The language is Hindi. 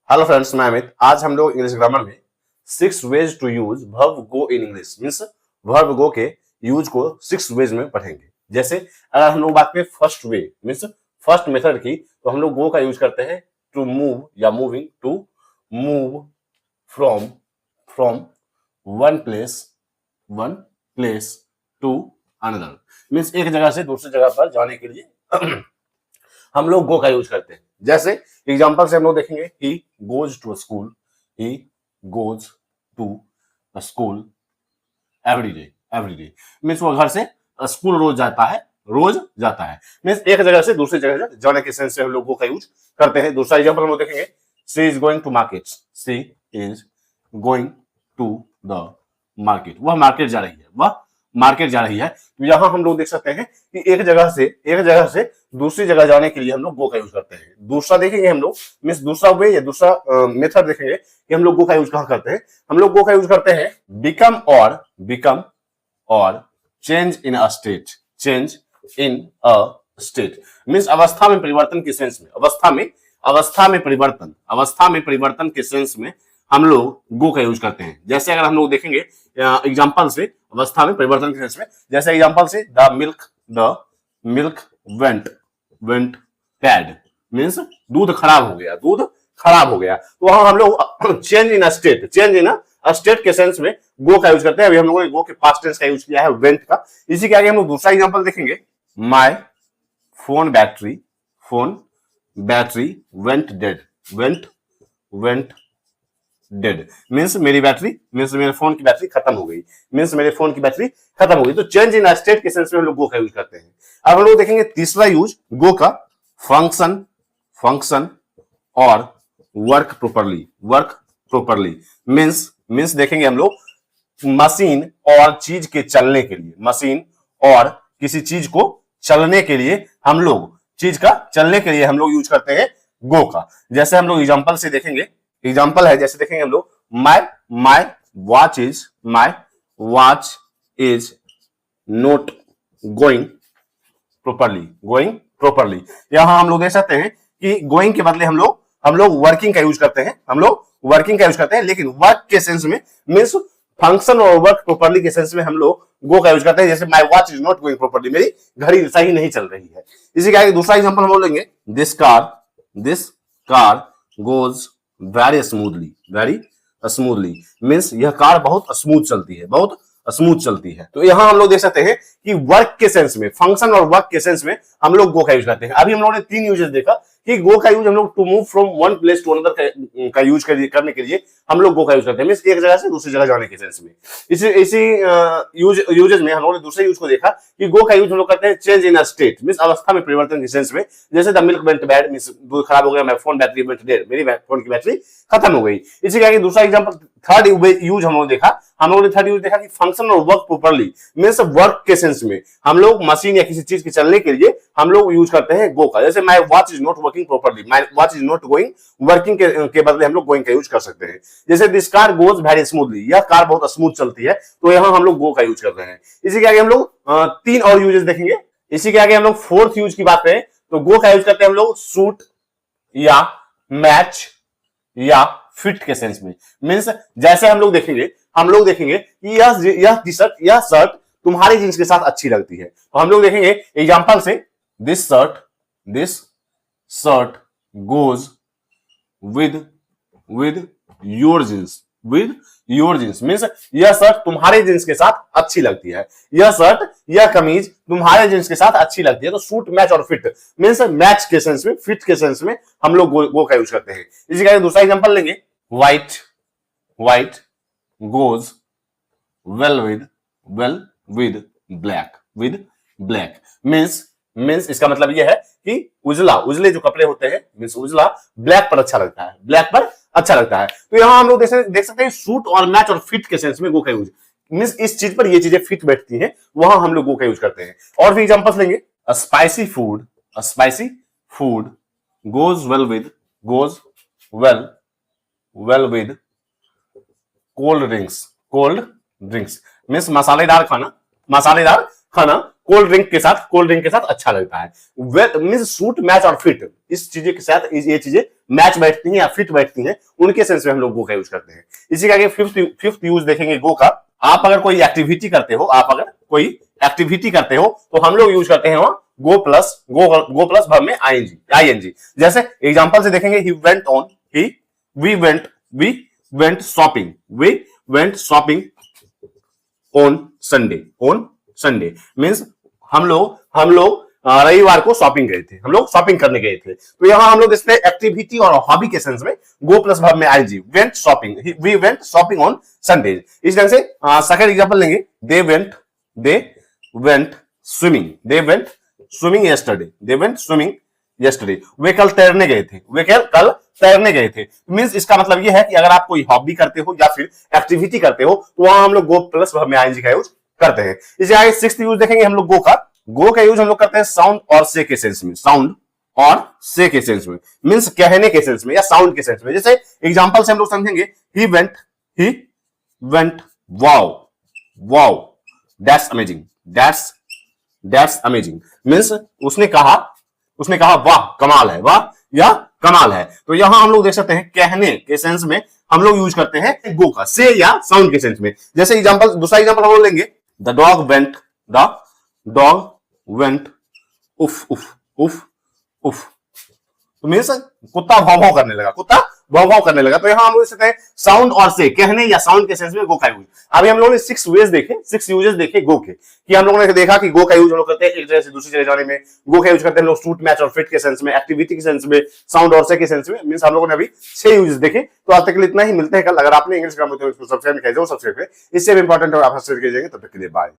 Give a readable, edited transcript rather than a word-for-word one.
हेलो फ्रेंड्स, मैं अमित। आज हम लोग इंग्लिश ग्रामर में 6 ways to use verb go in English means verb go के यूज को 6 वेज में पढ़ेंगे। जैसे अगर हम लोग बात करें first way means first method की, तो हम लोग गो का यूज करते हैं टू मूव या moving, to move from from one place to another means एक जगह से दूसरी जगह पर जाने के लिए हम लोग गो का यूज करते हैं। जैसे एग्जांपल से हम लोग देखेंगे he goes to school, he goes to school every day means वो घर से स्कूल रोज जाता है मीन्स एक जगह से दूसरी जगह जाने के सेंस से हम लोग गो का यूज करते हैं। दूसरा एग्जांपल हम लोग देखेंगे she is going to market, she is going to the market, वह मार्केट जा रही है। तो यहाँ हम लोग देख सकते हैं कि एक जगह से दूसरी जगह जाने के लिए हम लोग गो का यूज करते हैं। दूसरा देखेंगे हम लोग मीन्स दूसरा वे या दूसरा मेथड देखेंगे कि हम लोग गो का यूज कहाँ करते हैं। हम लोग गो का यूज करते हैं बिकम और change in a state means अवस्था में परिवर्तन के सेंस में, अवस्था में परिवर्तन के सेंस में हम लोग गो का यूज करते हैं। जैसे अगर हम लोग देखेंगे एग्जांपल से अवस्था में परिवर्तन के सेंस में, जैसे एग्जांपल से the milk went bad means दूध खराब हो गया। तो वहां हम लोग चेंज इन अ स्टेट के सेंस में गो का यूज करते हैं। अभी हम लोगों ने गो के पास्ट टेंस का यूज किया है वेंट का। इसी के आगे हम लोग दूसरा एग्जांपल देखेंगे my phone battery went dead means मेरे फोन की बैटरी खत्म हो गई। तो चेंज इन स्टेट के सेंस में हम लोग गो का यूज करते हैं। अब हम लोग देखेंगे तीसरा यूज गो का फंक्शन और वर्क प्रॉपर्ली मीन्स देखेंगे हम लोग मशीन और चीज के चलने के लिए, मशीन और किसी चीज को चलने के लिए हम लोग यूज करते हैं गो का। जैसे हम लोग एग्जांपल से देखेंगे, एग्जांपल है जैसे देखेंगे हम लोग my watch is not going properly. यहां हम लोग देख सकते हैं कि गोइंग के बदले हम लोग वर्किंग का यूज करते हैं, लेकिन वर्क के सेंस में मीन्स फंक्शन और वर्क प्रॉपर्ली के सेंस में हम लोग गो का यूज करते हैं। जैसे my watch is not going properly, मेरी घड़ी सही नहीं चल रही है। इसी के आगे दूसरा एग्जांपल हम बोलेंगे this car goes very smoothly means यह कार बहुत स्मूथ चलती है। तो यहां हम लोग देख सकते हैं कि वर्क के सेंस में, फंक्शन और वर्क के सेंस में हम लोग गो का यूज करते हैं। अभी हम लोगों ने 3 यूजेस देखा कि गो का यूज हम लोग to move from one place to another का यूज करने के लिए हम लोग गो का यूज करते हैं मीन्स एक जगह से दूसरी जगह जाने के सेंस में। इसी यूजेस में हम लोगों ने दूसरे यूज को देखा कि गो का यूज हम लोग करते हैं change in a state means अवस्था में परिवर्तन के सेंस में। जैसे the milk went bad means दूध खराब हो गया, my phone battery went dead, मेरी फोन की बैटरी खत्म हो गई। इसी के आगे दूसरा एग्जांपल थर्ड यूज हम लोग देखा, कि फंक्शन और वर्क प्रॉपर्ली मीन्स वर्क के सेंस में हम लोग मशीन या किसी चीज के चलने के लिए हम लोग यूज करते हैं गो का। जैसे my watch is not working properly, my watch is not going working के बदले हम लोग गोइंग का यूज कर सकते हैं। जैसे this car goes very smoothly, यह कार बहुत स्मूथ चलती है, तो यहां हम लोग गो का यूज कर रहे हैं। इसी के आगे हम लोग 3 और यूजेस देखेंगे। इसी के आगे हम लोग फोर्थ यूज की बात करें तो गो का यूज करते हैं हम लोग सूट या मैच या फिट के सेंस में मीन्स जैसे हम लोग देखेंगे कि यह टी शर्ट यह शर्ट तुम्हारी जींस के साथ अच्छी लगती है, तो हम लोग देखेंगे एग्जांपल से this shirt goes with your jeans means यह शर्ट तुम्हारे जींस के साथ अच्छी लगती है, यह कमीज तुम्हारे जींस के साथ अच्छी लगती है। तो सूट मैच और फिट मीन्स मैच के सेंस में, फिट के सेंस में हम लोग गो का यूज करते हैं। इसी का दूसरा एग्जांपल लेंगे white goes well with black means इसका मतलब यह है कि उजले जो कपड़े होते हैं मीन्स उजला ब्लैक पर अच्छा लगता है। तो यहां हम लोग देख सकते हैं सूट और मैच और फिट के सेंस में गो का यूज मीन्स इस चीज पर ये चीजें फिट बैठती हैं, वहां हम लोग गो का यूज करते हैं। और भी एग्जांपल्स लेंगे spicy food goes well with cold drinks means मसालेदार खाना कोल्ड ड्रिंक के साथ अच्छा लगता है। मींस सूट मैच और फिट, इस चीजें के साथ ये चीजें मैच बैठती हैं या फिट बैठती हैं, उनके सेंस में हम लोग गो का यूज करते हैं। इसी का आगे फिफ्थ यूज देखेंगे गो का। आप अगर कोई एक्टिविटी करते हो तो हम लोग यूज करते हैं वहां गो प्लस वर्ब में आईएनजी। जैसे एग्जांपल से देखेंगे we went shopping on Sunday means हम लोग रविवार को शॉपिंग गए थे, हम लोग शॉपिंग करने गए थे। तो यहाँ हम लोग इसमें एक्टिविटी और हॉबी के सेंस में गो प्लस वर्ब में ING, we went shopping on Sunday. इस ढंग से सेकंड एग्जांपल लेंगे, दे वेंट स्विमिंग यस्टरडे। वे कल तैरने गए थे। मींस इसका मतलब ये है कि अगर आप कोई हॉबी करते हो या फिर एक्टिविटी करते हो तो वहां हम लोग गो प्लस वर्ब में आईएनजी का यूज करते हैं। इसे आगे सिक्स्थ यूज देखेंगे हम लोग गो का यूज हम लोग करते हैं साउंड और से के सेंस में, मींस कहने के सेंस में या साउंड के सेंस में। जैसे एग्जांपल से हम लोग समझेंगे, he went wow that's amazing means उसने कहा वाह कमाल है। तो यहां हम लोग देख सकते हैं कहने के सेंस में हम लोग यूज करते हैं गो का, से या साउंड के सेंस में। जैसे दूसरा एग्जांपल हम लोग लेंगे, द डॉग वेंट उफ। तो मींस कुत्ता भौं करने लगा। तो यहां हम लोग सकते हैं साउंड और से, कहने या साउंड के सेंस में गो का यूज। अभी हम लोगों ने 6 यूजेस देखे गो के, कि हम लोगों ने देखा कि गो का यूज हम लोग करते हैं एक जगह से दूसरी जगह जाने में। गो का यूज करते हैं हम लोग सूट मैच और फिट के सेंस में, एक्टिविटी के सेंस में, साउंड और से के सेंस में। मींस हम लोगों ने अभी 6 यूजेस देखे। तो आज तक के लिए इतना ही, मिलते हैं कल। अगर आपने इंग्लिश ग्रामर तो सब्सक्राइब नहीं किया सब्सक्राइब करें। इससे भी इंपॉर्टेंट है आप सब्सक्राइब कीजिएगा। तब तक के लिए बाय।